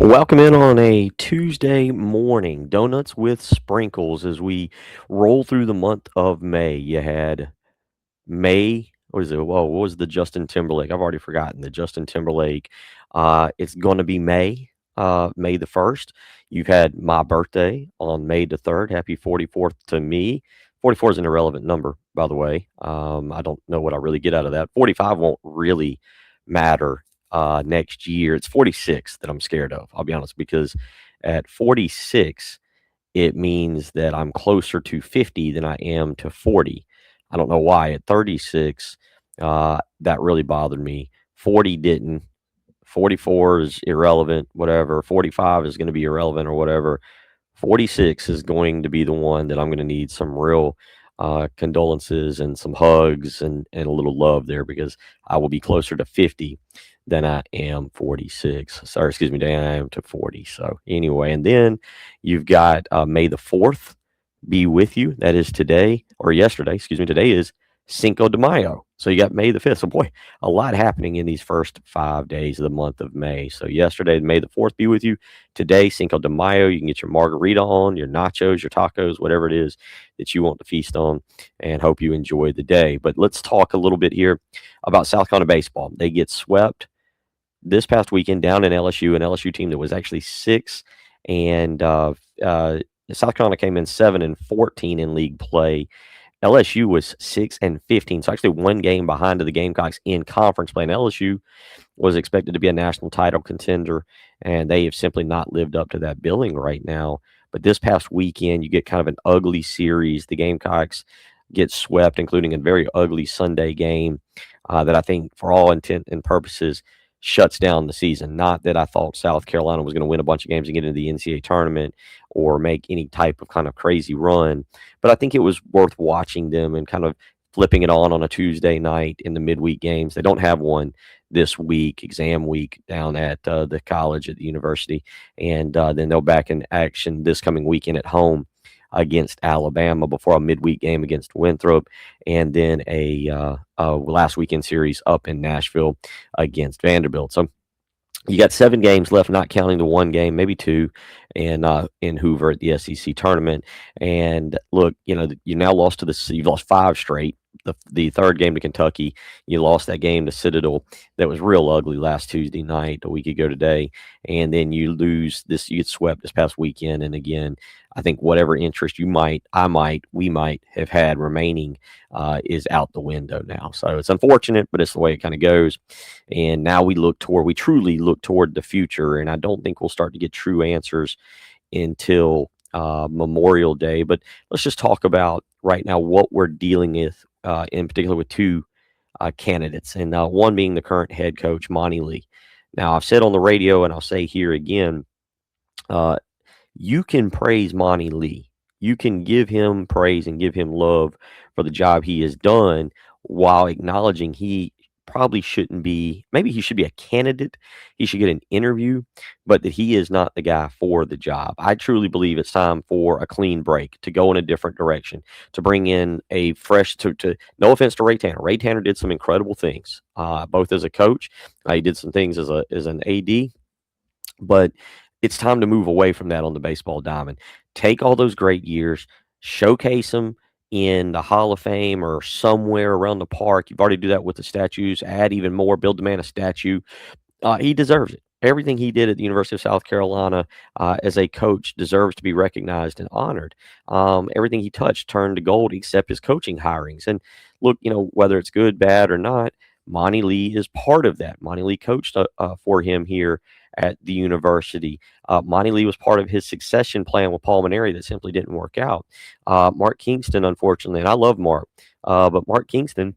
Welcome in on a Tuesday morning. Donuts with sprinkles as we roll through the month of May. You had May, what is it? Whoa, what was the Justin Timberlake? I've already forgotten the Justin Timberlake. It's going to be May the 1st. You've had my birthday on May the 3rd. Happy 44th to me. 44 is an irrelevant number, by the way. I don't know what I really get out of that. 45 won't really matter next year. It's 46 that I'm scared of, I'll be honest, because at 46, it means that I'm closer to 50 than I am to 40. I don't know why. At 36, that really bothered me. 40 didn't. 44 is irrelevant, whatever. 45 is going to be irrelevant or whatever. 46 is going to be the one that I'm going to need some real condolences and some hugs and a little love there because I will be closer to 50 than I am 46. Sorry, excuse me, than I am to 40. So anyway, and then you've got May the 4th be with you. That is today or yesterday. Excuse me. Today is Cinco de Mayo. So you got May the 5th. So boy, a lot happening in these first 5 days of the month of May. So yesterday, May the 4th be with you. Today, Cinco de Mayo. You can get your margarita on, your nachos, your tacos, whatever it is that you want to feast on, and hope you enjoy the day. But let's talk a little bit here about South Carolina baseball. They get swept this past weekend down in LSU, an LSU team that was actually 6 and South Carolina came in 7-14 in league play. LSU was 6-15, so actually one game behind the Gamecocks in conference play. And LSU was expected to be a national title contender, and they have simply not lived up to that billing right now. But this past weekend, you get kind of an ugly series. The Gamecocks get swept, including a very ugly Sunday game that I think, for all intent and purposes, shuts down the season. Not that I thought South Carolina was going to win a bunch of games and get into the NCAA tournament or make any type of kind of crazy run, but I think it was worth watching them and kind of flipping it on a Tuesday night in the midweek games. They don't have one this week, exam week down at the college at the university, and then they'll back in action this coming weekend at home against Alabama before a midweek game against Winthrop, and then a last weekend series up in Nashville against Vanderbilt. So you got 7 games left, not counting the one game, maybe 2, in Hoover at the SEC tournament. And look, you now lost you've lost 5 straight. The third game to Kentucky, you lost that game to Citadel that was real ugly last Tuesday night, a week ago today, and then you get swept this past weekend. And again, I think whatever interest we might have had remaining is out the window now. So it's unfortunate, but it's the way it kind of goes. And now we truly look toward the future, and I don't think we'll start to get true answers until Memorial Day. But let's just talk about right now what we're dealing with, in particular with 2 candidates, and one being the current head coach, Monte Lee. Now, I've said on the radio, and I'll say here again, uh, you can praise Monte Lee. You can give him praise and give him love for the job he has done while acknowledging he probably shouldn't be, maybe he should be a candidate. He should get an interview, but that he is not the guy for the job. I truly believe it's time for a clean break, to go in a different direction, to bring in a fresh, to no offense to Ray Tanner. Ray Tanner did some incredible things, both as a coach. He did some things as an AD, but it's time to move away from that on the baseball diamond. Take all those great years, showcase them in the Hall of Fame or somewhere around the park. You've already do that with the statues. Add even more. Build the man a statue. He deserves it. Everything he did at the University of South Carolina as a coach deserves to be recognized and honored. Everything he touched turned to gold, except his coaching hirings. And look, whether it's good, bad, or not, Monte Lee is part of that. Monte Lee coached for him here at the university. Monte Lee was part of his succession plan with Paul Maneri that simply didn't work out. Mark Kingston, unfortunately, and I love Mark, but Mark Kingston,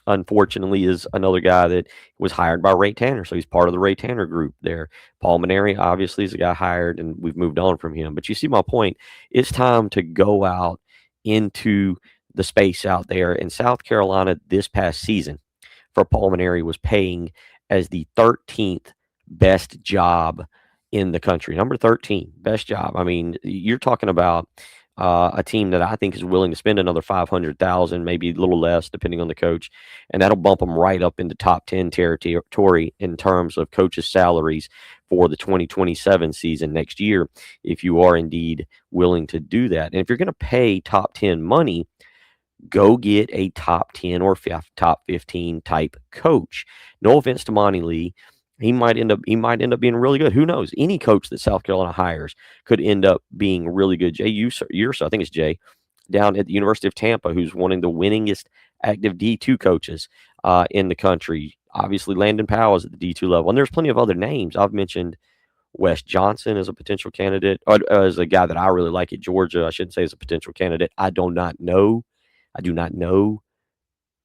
unfortunately, is another guy that was hired by Ray Tanner. So he's part of the Ray Tanner group there. Paul Maneri, obviously, is a guy hired, and we've moved on from him. But you see my point. It's time to go out into the space out there. In South Carolina this past season, for Paul Maneri, was paying as the 13th best job in the country. Number 13, best job. I mean, you're talking about a team that I think is willing to spend another 500,000, maybe a little less, depending on the coach, and that'll bump them right up into top 10 territory in terms of coaches' salaries for the 2027 season next year, if you are indeed willing to do that. And if you're going to pay top 10 money, go get a top 10 or top 15 type coach. No offense to Monte Lee. He might end up being really good. Who knows? Any coach that South Carolina hires could end up being really good. Jay Urso, I think it's Jay, down at the University of Tampa, who's one of the winningest active D2 coaches in the country. Obviously, Landon Powell is at the D2 level. And there's plenty of other names. I've mentioned Wes Johnson as a potential candidate, or as a guy that I really like at Georgia. I shouldn't say as a potential candidate. I do not know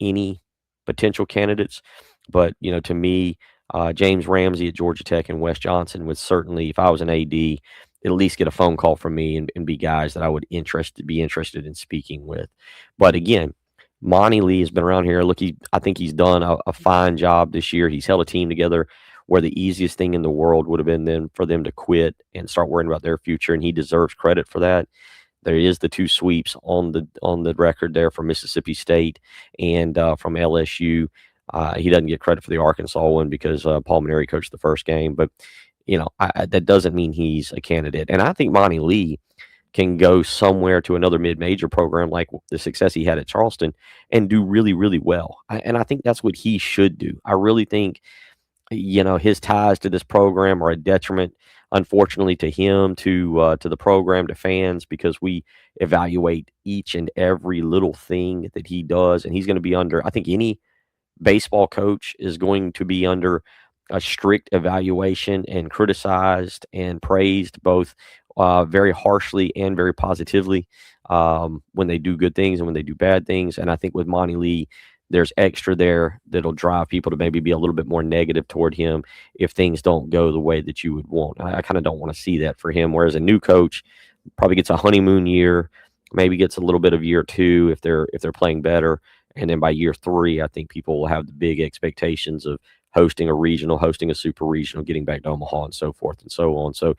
any potential candidates, but to me, James Ramsey at Georgia Tech and Wes Johnson would certainly, if I was an AD, at least get a phone call from me and be guys that I would be interested in speaking with. But again, Monte Lee has been around here. Look, I think he's done a fine job this year. He's held a team together where the easiest thing in the world would have been then for them to quit and start worrying about their future, and he deserves credit for that. There is the two sweeps on the record there from Mississippi State and from LSU. He doesn't get credit for the Arkansas one because Paul Maneri coached the first game, but that doesn't mean he's a candidate. And I think Monte Lee can go somewhere to another mid-major program like the success he had at Charleston and do really, really well. And I think that's what he should do. I really think his ties to this program are a detriment, unfortunately, to him, to the program, to fans, because we evaluate each and every little thing that he does, and he's going to be under. I think any baseball coach is going to be under a strict evaluation and criticized and praised both very harshly and very positively when they do good things and when they do bad things. And I think with Monte Lee, there's extra there that'll drive people to maybe be a little bit more negative toward him if things don't go the way that you would want. I kind of don't want to see that for him. Whereas a new coach probably gets a honeymoon year, maybe gets a little bit of year two if they're playing better, and then by year three, I think people will have the big expectations of hosting a regional, hosting a super regional, getting back to Omaha, and so forth and so on. So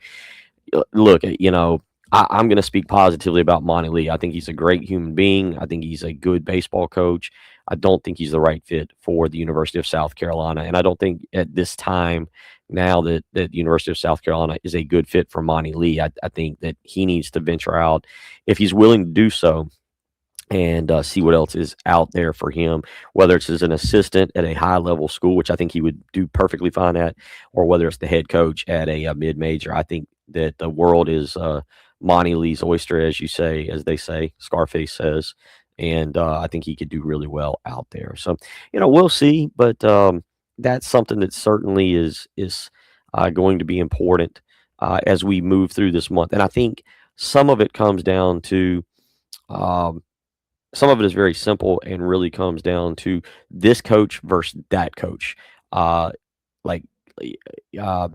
look, I'm going to speak positively about Monte Lee. I think he's a great human being. I think he's a good baseball coach. I don't think he's the right fit for the University of South Carolina. And I don't think at this time now that the University of South Carolina is a good fit for Monte Lee. I think that he needs to venture out if he's willing to do so and see what else is out there for him, whether it's as an assistant at a high level school, which I think he would do perfectly fine at, or whether it's the head coach at a mid major. I think that the world is Monte Lee's oyster, as they say, Scarface says, and I think he could do really well out there. So, we'll see, but that's something that certainly is going to be important as we move through this month. And I think some of it comes down to. Some of it is very simple and really comes down to this coach versus that coach. Like uh,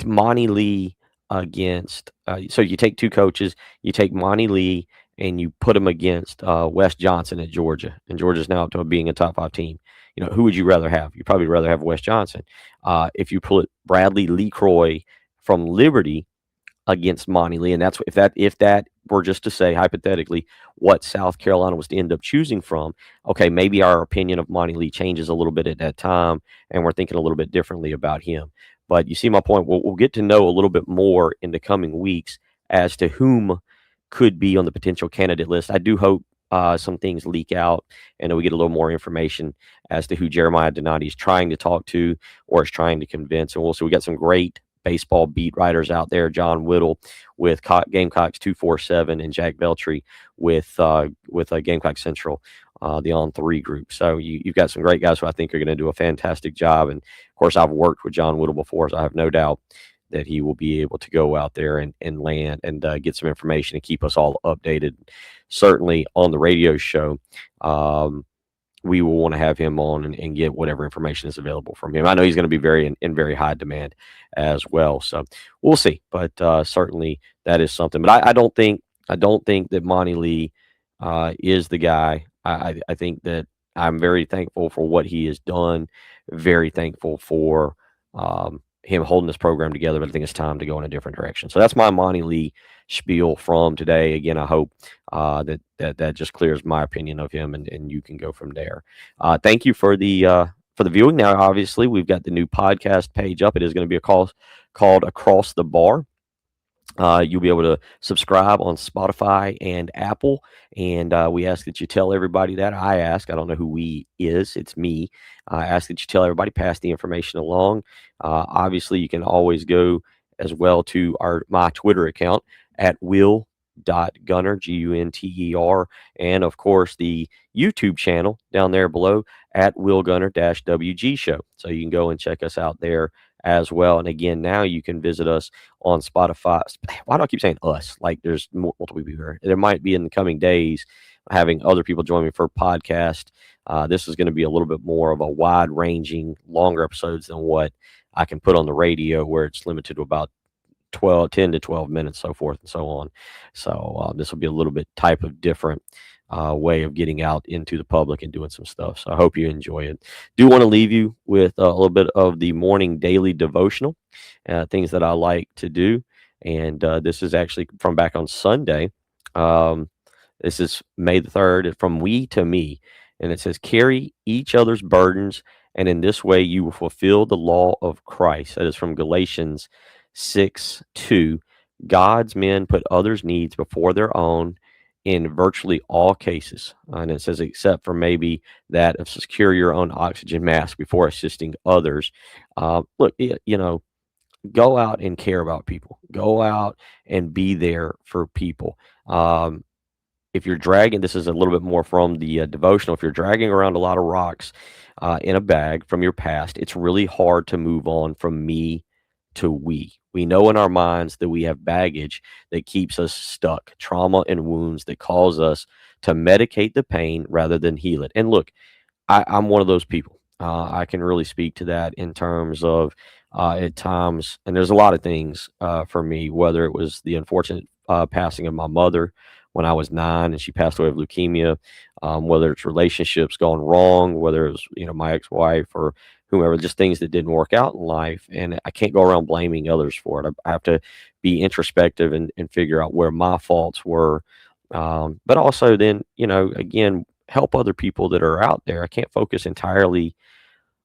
Monte Lee against. So you take two coaches, you take Monte Lee and you put him against Wes Johnson at Georgia, and Georgia's now up to being a top five team. Who would you rather have? You'd probably rather have Wes Johnson. If you put Bradley Lee Croy from Liberty against Monte Lee, and that's if that were just to say hypothetically what South Carolina was to end up choosing from, okay, maybe our opinion of Monte Lee changes a little bit at that time, and we're thinking a little bit differently about him. But you see my point. We'll get to know a little bit more in the coming weeks as to whom could be on the potential candidate list. I do hope some things leak out and that we get a little more information as to who Jeremiah Donati is trying to talk to or is trying to convince. And we got some great baseball beat writers out there, John Whittle with Gamecocks 247 and Jack Beltry with Gamecock Central, the On Three group. So you've got some great guys who I think are going to do a fantastic job. And of course, I've worked with John Whittle before, so I have no doubt that he will be able to go out there and land and get some information and keep us all updated. Certainly on the radio show, we will want to have him on and get whatever information is available from him. I know he's going to be very in very high demand as well. So we'll see. But certainly that is something. But I don't think that Monte Lee is the guy. I think that I'm very thankful for what he has done. Very thankful for him holding this program together, but I think it's time to go in a different direction. So that's my Monte Lee spiel from today. Again, I hope that just clears my opinion of him, and you can go from there. Thank you for the viewing. Now, obviously, we've got the new podcast page up. It is going to be a call called Across the Bar. You'll be able to subscribe on Spotify and Apple. And we ask that you tell everybody that. I don't know who we is. It's me. I ask that you tell everybody, pass the information along. Obviously, you can always go as well to my Twitter account at will.gunner, Gunter, and of course the YouTube channel down there below at Will Gunner WG Show. So you can go and check us out there as well. And again, now you can visit us on Spotify. Why do I keep saying us? Like there's multiple people here. There might be in the coming days having other people join me for a podcast. This is going to be a little bit more of a wide ranging, longer episodes than what I can put on the radio, where it's limited to about 10 to 12 minutes, so forth and so on. So this will be a little bit type of different way of getting out into the public and doing some stuff. So I hope you enjoy it. Do want to leave you with a little bit of the morning daily devotional, things that I like to do. And this is actually from back on Sunday. This is May the 3rd, from We to Me. And it says, carry each other's burdens, and in this way you will fulfill the law of Christ. That is from Galatians 6:2. God's men put others' needs before their own in virtually all cases. And it says, except for maybe that of secure your own oxygen mask before assisting others. Look, go out and care about people. Go out and be there for people. If you're dragging, this is a little bit more from the devotional. If you're dragging around a lot of rocks in a bag from your past, it's really hard to move on from me to we. We know in our minds that we have baggage that keeps us stuck, trauma and wounds that cause us to medicate the pain rather than heal it. And look, I'm one of those people. I can really speak to that in terms of at times, and there's a lot of things for me, whether it was the unfortunate passing of my mother when I was 9 and she passed away of leukemia, whether it's relationships gone wrong, whether it was, my ex-wife or whomever, just things that didn't work out in life. And I can't go around blaming others for it. I have to be introspective and figure out where my faults were. But also then, again, help other people that are out there. I can't focus entirely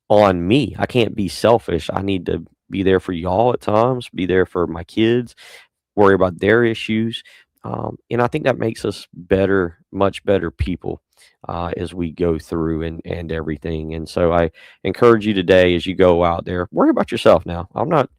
on me. I can't be selfish. I need to be there for y'all at times, be there for my kids, worry about their issues. And I think that makes us better, much better people as we go through and everything. And so I encourage you today, as you go out there, worry about yourself now. I'm not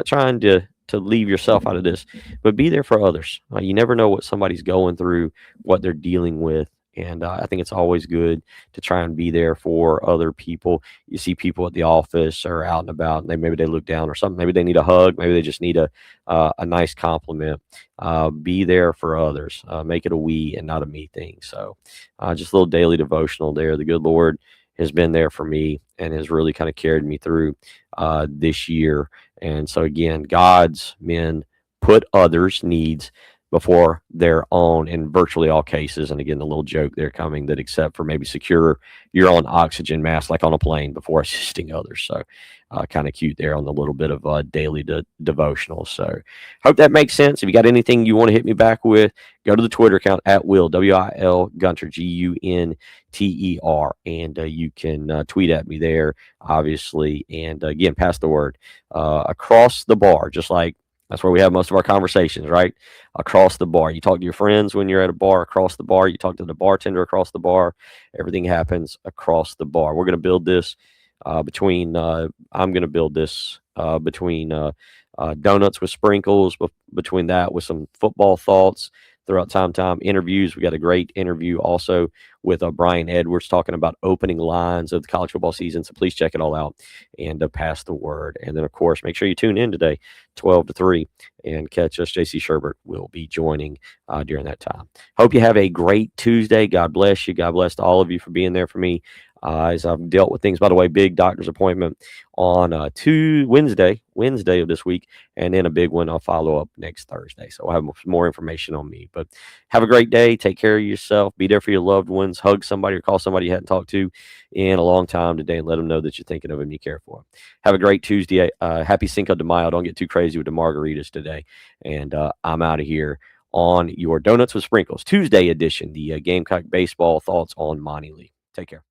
trying to leave yourself out of this, but be there for others. You never know what somebody's going through, what they're dealing with. And I think it's always good to try and be there for other people. You see people at the office or out and about, and maybe they look down or something. Maybe they need a hug. Maybe they just need a nice compliment. Be there for others. Make it a we and not a me thing. So just a little daily devotional there. The good Lord has been there for me and has really kind of carried me through this year. And so again, God's men put others' needs before their own in virtually all cases. And again, the little joke there coming that except for maybe secure your own oxygen mask, like on a plane, before assisting others. So kind of cute there on the little bit of daily devotional. So hope that makes sense. If you got anything you want to hit me back with, go to the Twitter account at Will, WIL Gunter, GUNTER. And you can tweet at me there, obviously. And again, pass the word across the bar, just like that's where we have most of our conversations, right? Across the bar. You talk to your friends when you're at a bar across the bar. You talk to the bartender across the bar. Everything happens across the bar. We're going to build this I'm going to build this between donuts with sprinkles, between that with some football thoughts throughout time interviews. We got a great interview also with Brian Edwards talking about opening lines of the college football season. So please check it all out and pass the word. And then, of course, make sure you tune in today, 12 to 3, and catch us. JC Sherbert will be joining during that time. Hope you have a great Tuesday. God bless you. God bless all of you for being there for me. As I've dealt with things. By the way, big doctor's appointment on Wednesday of this week, and then a big one I'll follow up next Thursday. So I'll have more information on me. But have a great day. Take care of yourself. Be there for your loved ones. Hug somebody or call somebody you hadn't talked to in a long time today, and let them know that you're thinking of them and you care for them. Have a great Tuesday. Happy Cinco de Mayo. Don't get too crazy with the margaritas today. And I'm out of here on your Donuts with Sprinkles Tuesday edition, the Gamecock baseball thoughts on Monte Lee. Take care.